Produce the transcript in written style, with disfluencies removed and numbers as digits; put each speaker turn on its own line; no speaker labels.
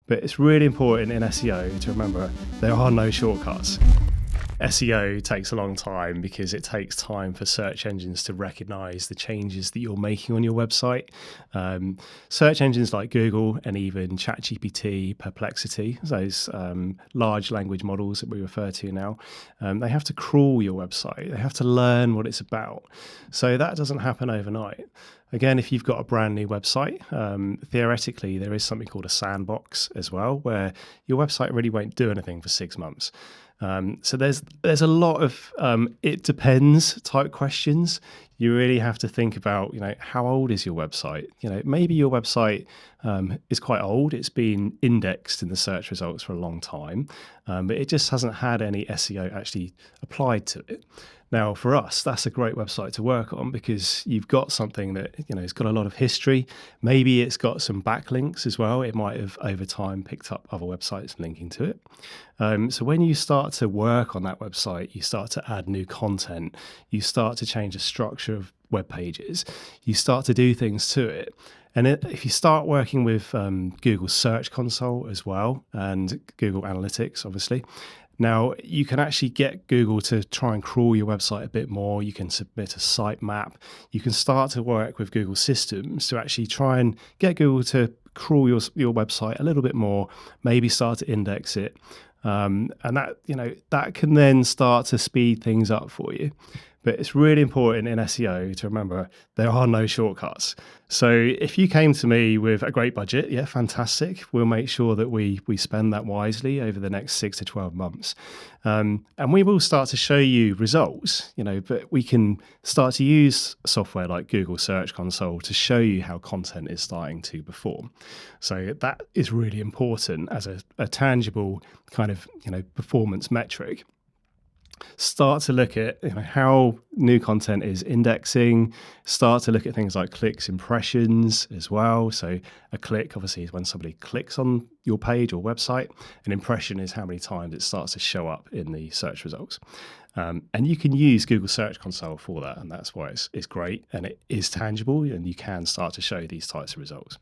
But it's really important in SEO to remember there are no shortcuts. SEO takes a long time because it takes time for search engines to recognize the changes that you're making on your website. Search engines like Google and even ChatGPT, Perplexity, those large language models that we refer to now, they have to crawl your website. They have to learn what it's about. So that doesn't happen overnight. Again, if you've got a brand new website, theoretically, there is something called a sandbox as well, where your website really won't do anything for 6 months. So there's a lot of it depends type questions. You really have to think about, how old is your website? Maybe your website is quite old. It's been indexed in the search results for a long time, but it just hasn't had any SEO actually applied to it. Now, for us, that's a great website to work on because you've got something that, it's got a lot of history. Maybe it's got some backlinks as well. It might have over time picked up other websites linking to it. So when you start to work on that website, you start to add new content, you start to change the structure of web pages, you start to do things to it. And if you start working with Google Search Console as well, and Google Analytics, obviously, now you can actually get Google to try and crawl your website a bit more. You can submit a sitemap. You can start to work with Google systems to actually try and get Google to crawl your website a little bit more, maybe start to index it. And that can then start to speed things up for you. But it's really important in SEO to remember there are no shortcuts. So if you came to me with a great budget, yeah, fantastic. We'll make sure that we spend that wisely over the next 6 to 12 months. And we will start to show you results, but we can start to use software like Google Search Console to show you how content is starting to perform. So that is really important as a tangible kind of, performance metric. Start to look at how new content is indexing, start to look at things like clicks, impressions as well. So a click obviously is when somebody clicks on your page or website. An impression is how many times it starts to show up in the search results. And you can use Google Search Console for that, and that's why it's great and it is tangible and you can start to show these types of results.